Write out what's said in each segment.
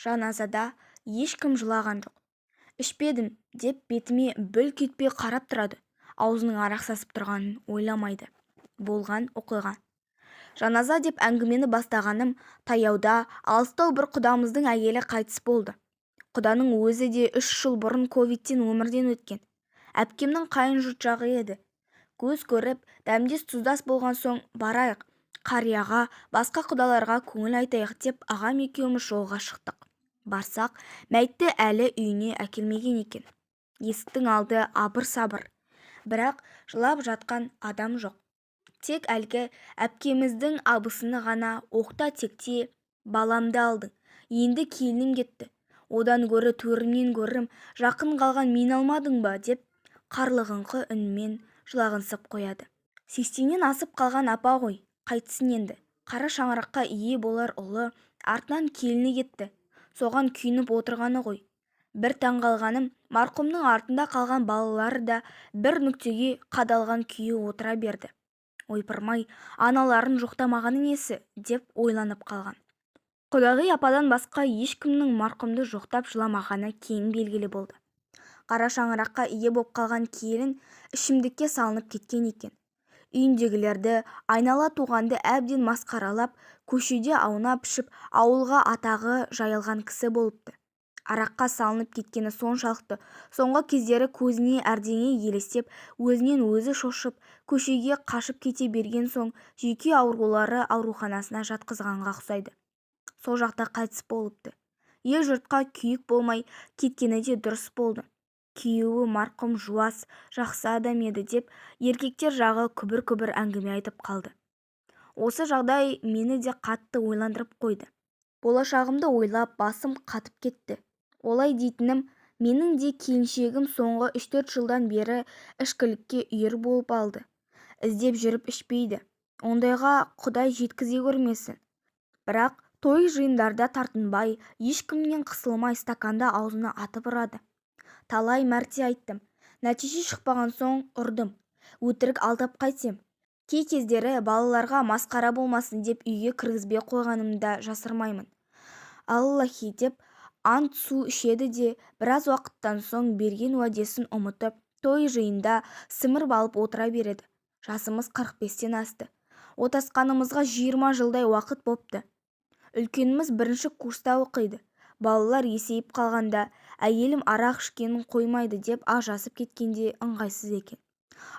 Жаназада ешкім жылаған жоқ. Ішпедім деп бетіме бүлк етпей қарап тұрады. Аузының арақ сасып тұрғанын ойламайды. Болған оқиға. Жаназа деп әңгімені бастағаным таяуда алыстау бір құдамыздың әйелі қайтыс болды. Құданың өзі де 3 жыл бұрын ковидтен өмірден өткен. Әпкемнің қайын жұрт жағы еді. Көз көріп, дәмдес тұздас болған соң барайық, қарияға, басқа құдаларға көңіл айтайық деп ағам екеуміз жолға шықтық. Барсақ, мәйітті әлі үйіне әкелмеген екен. Есіктің алды абыр-сабыр. Бірақ жылап жатқан адам жоқ. Тек әлгі әпкеміздің абысыны ғана оқта-текте баламды алдың, енді келінім кетті. Одан гөрі төрімнен көрім, жақын қалған мен алмадың ба деп қарлығыңқы үнмен жылағынсып қояды. 80-нен асып қалған апа ғой, қайтсын енді. Қара шаңыраққа ие болар ұлы артынан келіні кетті. Соған күйініп отырғаны ғой. Бір таңғалғаным, марқұмның артында қалған балалары да бір нүктеге қадалған күйі отыра берді. Ойпырмай, аналарын жоқтамағаны несі деп ойланып қалған. Құдағи ападан басқа ешкімнің марқұмды жоқтап жыламағаны кейін белгілі болды. Қара шаңыраққа ие боп қалған келін ішімдікке салынып кеткен екен. Үйіндегілерді, айнала туғанды әбден масқаралап, көшеде аунап ішіп, ауылға атағы жайылған кісі болыпты. Араққа салынып кеткені соншалықты, соңғы кездері көзіне әрдеңе елестеп, өзінен өзі шошып, көшеге қашып кете берген соң, жүйке аурулары ауруханасына жатқызғанға ұқсайды. Сол жақта қайтыс болыпты. Ел жұртқа күйік болмай кеткені де дұрыс болды. Күйеуі марқұм жуас, жақсы адам еді деп, еркектер жағы күбір-күбір әңгіме айтып қалды. Осы жағдай мені де қатты ойландырып қойды. Болашағымды ойлап басым қатып кетті. Олай дейтінім, менің де келіншегім соңғы 3-4 жылдан бері ішкілікке үйір болып алды. Іздеп жүріп ішпейді. Ондайға Құдай жеткізе көрмесін. Бірақ той жиындарда тартынбай, ешкімнен қысылмай стаканды аузына атып ұрады. Талай мәрте айттым. Нәтиже шықпаған соң ұрдым. Өтірік алдап қайтсем. Кей кездері балаларға масқара болмасын деп үйге кіргізбей қойғанымда жасырмаймын. Аллахи деп ант су ішеді де біраз уақыттан соң берген уәдесін ұмытып, той жиында сіміріп алып отыра береді. Жасымыз 45-тен асты. Отасқанымызға 20 жылдай уақыт бопты. Үлкеніміз 1-ші курста оқиды. Балалар есейіп қалғанда, әйелім арақ ішкенін қоймайды деп ажырасып кеткенде ыңғайсыз екен.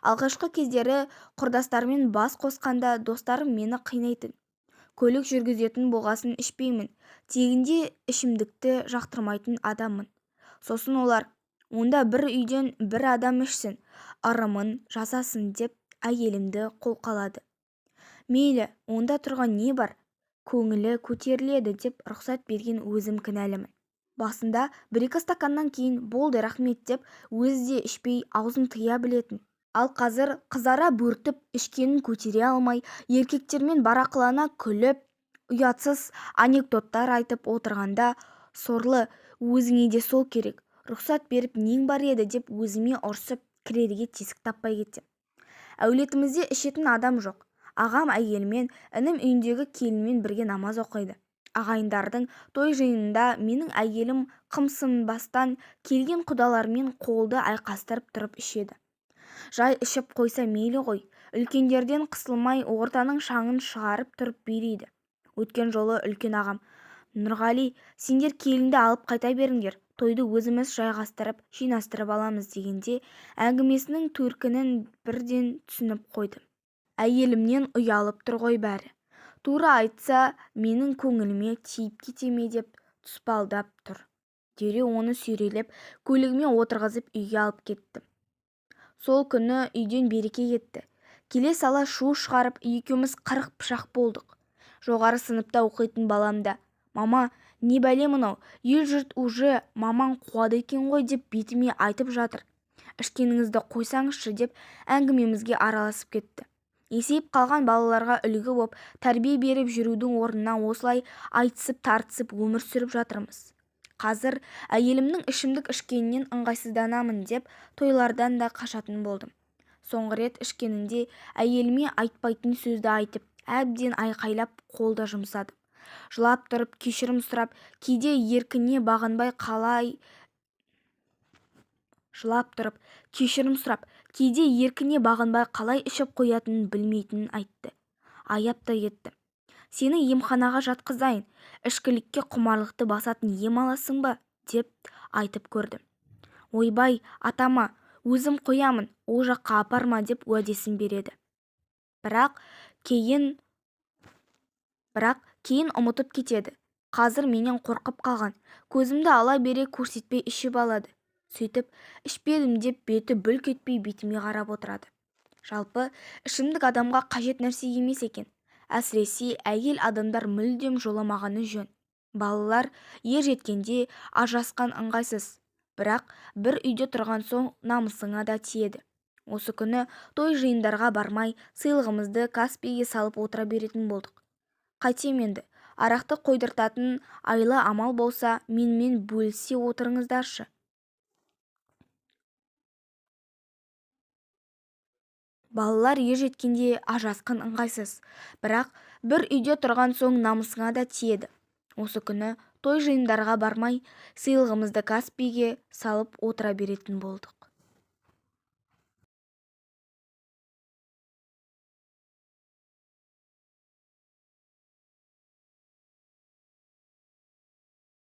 Алғашқы кездері құрдастармен бас қосқанда достарым мені қинайтын. Көлік жүргізетін болғасын ішпеймін. Тегінде ішімдікті жақтырмайтын адаммын. Сосын олар, онда бір үйден бір адам ішсін, ырымын жасасын деп әйелімді қолқалады. Мейлі, онда тұрған не бар? Көңілі көтеріледі деп рұқсат берген өзім кінәлімін. Басында 1-2 стаканнан кейін болды рахмет деп өзі де ішпей аузын тыя білетін. Ал қазір қызара бөртіп ішкенін көтере алмай, еркектермен барақылана күліп, ұятсыз анекдоттар айтып отырғанда, сорлы, өзіңе де сол керек. Рұқсат беріп нең бар еді деп өзіме ұрсып, кірерге тесік таппай кетсем. Әулетімізде ішетін адам жоқ. Ағам әйелмен, інім үйіндегі келінмен бірге намаз оқиды. Ағайындардың той жиынында менің әйелім қымсынбастан келген құдалармен қолды айқастырып тұрып ішеді. Жай ішіп қойса мейлі ғой, үлкендерден қысылмай ортаның шаңын шығарып тұрып берейді. Өткен жолы үлкен ағам, Нұрғали, сендер келінді алып қайта беріңдер, тойды өзіміз жайғастырып, жинастырып аламыз дегенде, әңгімесінің төркінін бірден түсініп қойды. Әйелімнен ұялып тұр ғой бәрі. Тура айтса, менің көңіліме тиіп кетеме деп тұспалдап тұр. Дереу оны сүйрелеп, көлігіме отырғызып үйге алып кеттім. Сол күні үйден береке кетті. Келе сала шу шығарып, екеуміз 40 пышақ болдық. Жоғары сыныпта оқитын баламда, мама, не бәле мынау, ел жұрт уже мамаң қуады екен ғой деп бетіме айтып жатыр. Ішкеніңізді қойсаңызшы деп әңгімемізге араласып кетті. Есейіп қалған балаларға үлгі боп, тәрбие беріп жүрудің орнына осылай айтысып тартысып өмір сүріп жатырмыз. Қазір әйелімнің ішімдік ішкенінен ыңғайсызданамын деп тойлардан да қашатын болдым. Соңғы рет ішкенінде әйеліме айтпайтын сөзді айтып, әбден айқайлап қолда жұмсадым. жылап тұрып кешірім сұрап, кейде еркіне бағынбай қалай ішіп қоятынын білмейтінін айтты. Аяп та кетті. Сені емханаға жатқызайын, ішкілікке құмарлықты басатын ем аласың ба, деп айтып көрді. Ойбай, атама, өзім қоямын, ол жаққа апарма, деп уәдесін береді. Бірақ кейін ұмытып кетеді. Қазір менен қорқып қалған, көзімді ала бере көрсетпей ішіп алады. Сөйтіп, ішпедім деп беті бүлк етпей бетіме қарап отырады. Жалпы, ішімдік адамға қажет нәрсе емес екен. Әсіресе әйел адамдар мүлдем жоламағаны жөн. Балалар ер жеткенде ажырасқан ыңғайсыз. Бірақ бір үйде тұрған соң намысыңа да тиеді. Осы күні той жиындарға бармай, сыйлығымызды Каспийге салып отыра беретін болдық. Қайтем енді, арақты қойдыртатын айла амал болса, менімен бөлісе отырыңыздаршы. Балалар ер жеткенде ажырасқан ыңғайсыз. Бірақ бір үйде тұрған соң намысыңа да тиеді. Осы күні той жиындарға бармай, сыйлығымызды Каспийге салып отыра беретін болдық.